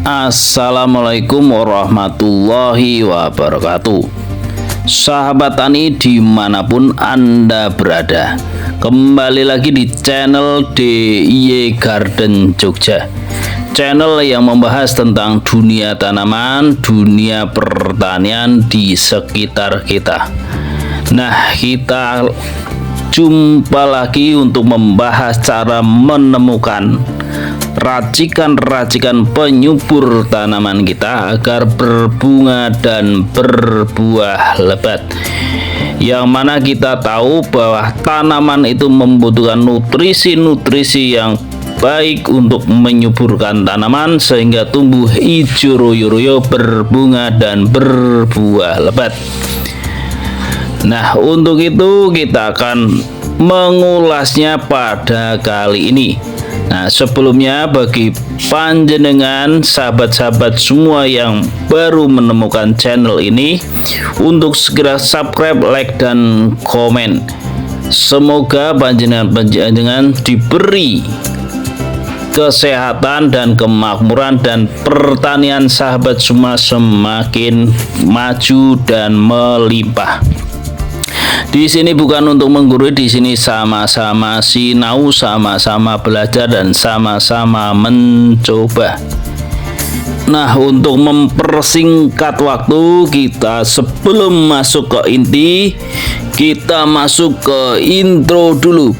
Assalamualaikum warahmatullahi wabarakatuh. Sahabat tani dimanapun Anda berada, kembali lagi di channel DIY Garden Jogja, channel yang membahas tentang dunia tanaman, dunia pertanian di sekitar kita. Nah, kita jumpa lagi untuk membahas cara menemukan racikan-racikan penyubur tanaman kita agar berbunga dan berbuah lebat. Yang mana kita tahu bahwa tanaman itu membutuhkan nutrisi-nutrisi yang baik untuk menyuburkan tanaman sehingga tumbuh hijau royo-royo, berbunga dan berbuah lebat. Nah, untuk itu kita akan mengulasnya pada kali ini. Nah, sebelumnya bagi panjenengan sahabat-sahabat semua yang baru menemukan channel ini, untuk segera subscribe, like, dan komen. Semoga panjenengan diberi kesehatan dan kemakmuran dan pertanian sahabat semua semakin maju dan melimpah. Di sini bukan untuk menggurui, di sini sama-sama sinau, sama-sama belajar dan sama-sama mencoba. Nah, untuk mempersingkat waktu kita, sebelum masuk ke inti, kita masuk ke intro dulu.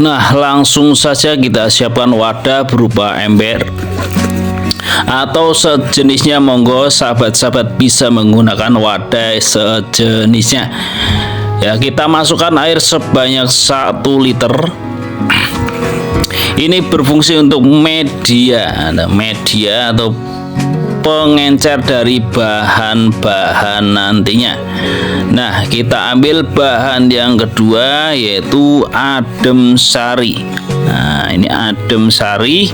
Nah, langsung saja kita siapkan wadah berupa ember atau sejenisnya. Monggo sahabat-sahabat bisa menggunakan wadah sejenisnya. Ya, kita masukkan air sebanyak 1 liter. Ini berfungsi untuk media atau pengencer dari bahan-bahan nantinya. Nah, kita ambil bahan yang kedua yaitu adem sari. Nah, ini adem sari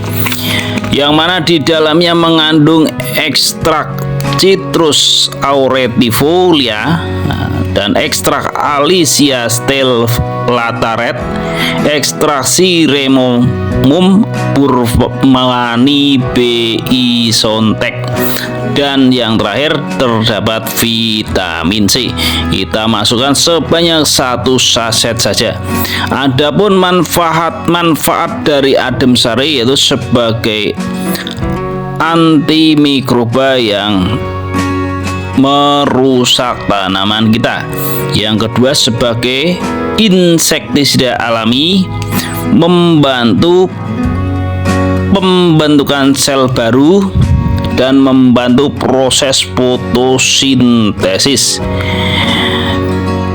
yang mana di dalamnya mengandung ekstrak Citrus auretifolia dan ekstrak Alicia stellataret, ekstrak Siremomum burmani BI sontek, dan yang terakhir terdapat vitamin C. Kita masukkan sebanyak 1 saset saja. Adapun manfaat dari adem sari yaitu sebagai anti mikroba yang merusak tanaman kita. Yang kedua sebagai insektisida alami, membantu pembentukan sel baru dan membantu proses fotosintesis.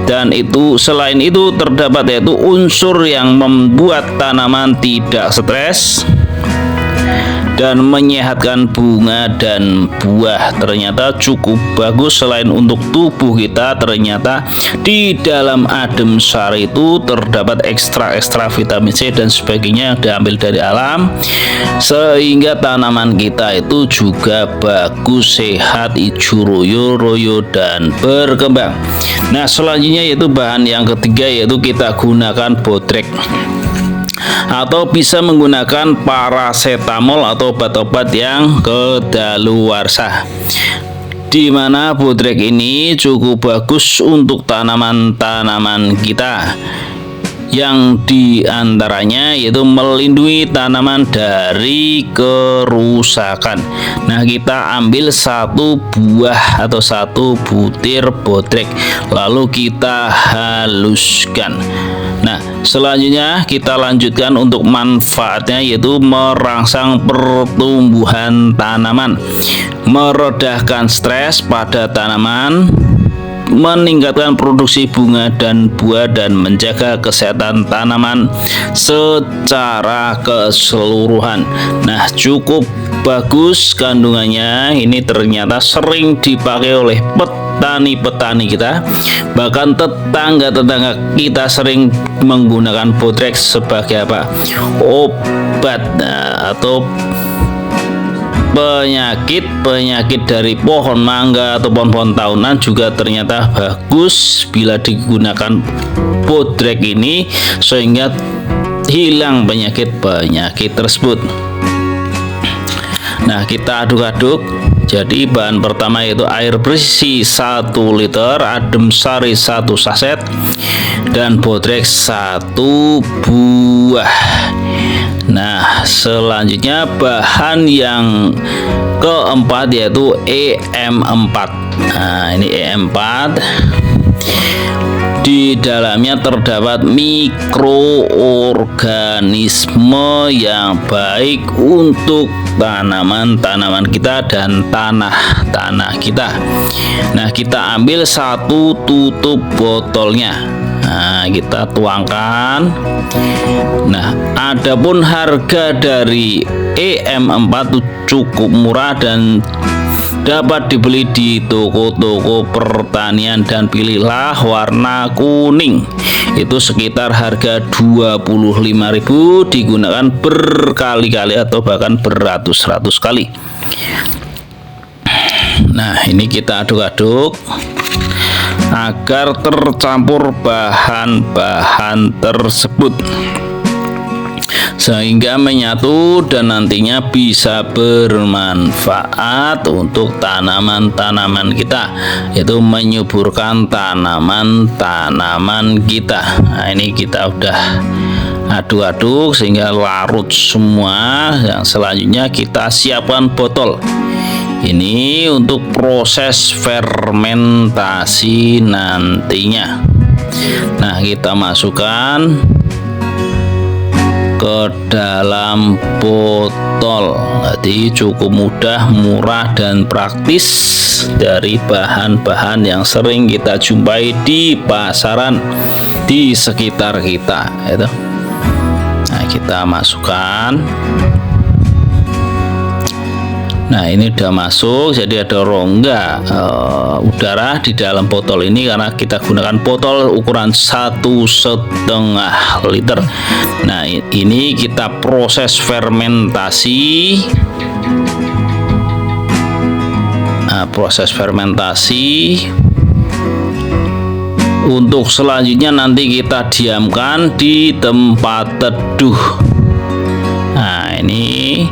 Dan itu selain itu terdapat yaitu unsur yang membuat tanaman tidak stres dan menyehatkan bunga dan buah. Ternyata cukup bagus. Selain untuk tubuh kita, ternyata di dalam adem sari itu terdapat ekstra vitamin C dan sebagainya yang diambil dari alam, sehingga tanaman kita itu juga bagus, sehat, hijau royo dan berkembang. Nah, selanjutnya yaitu bahan yang ketiga yaitu kita gunakan bodrek atau bisa menggunakan paracetamol atau obat-obat yang kedaluarsa, di mana bodrek ini cukup bagus untuk tanaman-tanaman kita, yang diantaranya yaitu melindungi tanaman dari kerusakan. Nah, kita ambil 1 buah atau 1 butir bodrek lalu kita haluskan. Nah, selanjutnya kita lanjutkan untuk manfaatnya yaitu merangsang pertumbuhan tanaman, meredahkan stres pada tanaman, meningkatkan produksi bunga dan buah, dan menjaga kesehatan tanaman secara keseluruhan. Nah, cukup bagus kandungannya. Ini ternyata sering dipakai oleh petani-petani kita, bahkan tetangga-tetangga kita sering menggunakan bodrek sebagai apa? Obat atau penyakit dari pohon mangga atau pohon-pohon tahunan juga ternyata bagus bila digunakan Bodrek ini, sehingga hilang penyakit tersebut. Nah, kita aduk-aduk. Jadi bahan pertama yaitu air bersih 1 liter, adem sari 1 saset, dan Bodrek 1 buah. Nah, selanjutnya bahan yang keempat yaitu EM4. Nah, ini EM4. Di dalamnya terdapat mikroorganisme yang baik untuk tanaman-tanaman kita dan tanah kita. Nah, kita ambil 1 tutup botolnya. Nah, kita tuangkan. Nah, adapun harga dari EM4 itu cukup murah dan dapat dibeli di toko-toko pertanian, dan pilihlah warna kuning. Itu sekitar harga 25.000, digunakan berkali-kali atau bahkan beratus-ratus kali. Nah, ini kita aduk-aduk agar tercampur bahan-bahan tersebut sehingga menyatu dan nantinya bisa bermanfaat untuk tanaman-tanaman kita, yaitu menyuburkan tanaman-tanaman kita. Nah, ini kita udah aduk-aduk sehingga larut semua. Yang selanjutnya kita siapkan botol. Ini untuk proses fermentasi nantinya. Nah, kita masukkan ke dalam botol. Jadi cukup mudah, murah, dan praktis dari bahan-bahan yang sering kita jumpai di pasaran di sekitar kita. Itu. Nah, kita masukkan. Nah, ini udah masuk, jadi ada rongga udara di dalam botol ini karena kita gunakan botol ukuran 1,5 liter. Nah, ini kita proses fermentasi. Nah, proses fermentasi untuk selanjutnya nanti kita diamkan di tempat teduh. Nah, ini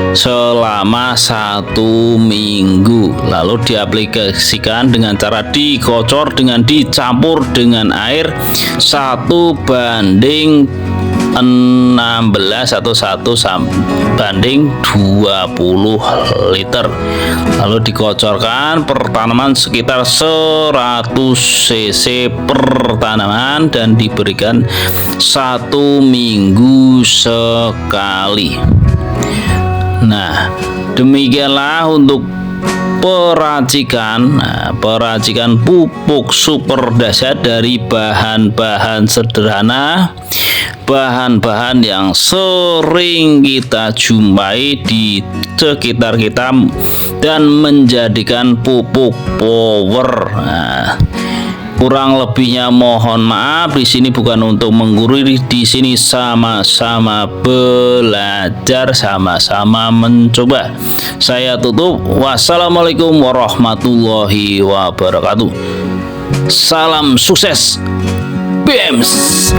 selama 1 minggu, lalu diaplikasikan dengan cara dikocor dengan dicampur dengan air 1:16 atau 1:20 liter, lalu dikocorkan per tanaman sekitar 100 cc per tanaman dan diberikan 1 minggu sekali. Nah, demikianlah untuk peracikan pupuk super dahsyat dari bahan-bahan sederhana, bahan-bahan yang sering kita jumpai di sekitar kita dan menjadikan pupuk power. Nah, kurang lebihnya mohon maaf. Di sini bukan untuk menggurui, di sini sama-sama belajar, sama-sama mencoba. Saya tutup. Wassalamualaikum warahmatullahi wabarakatuh. Salam sukses, BEMS.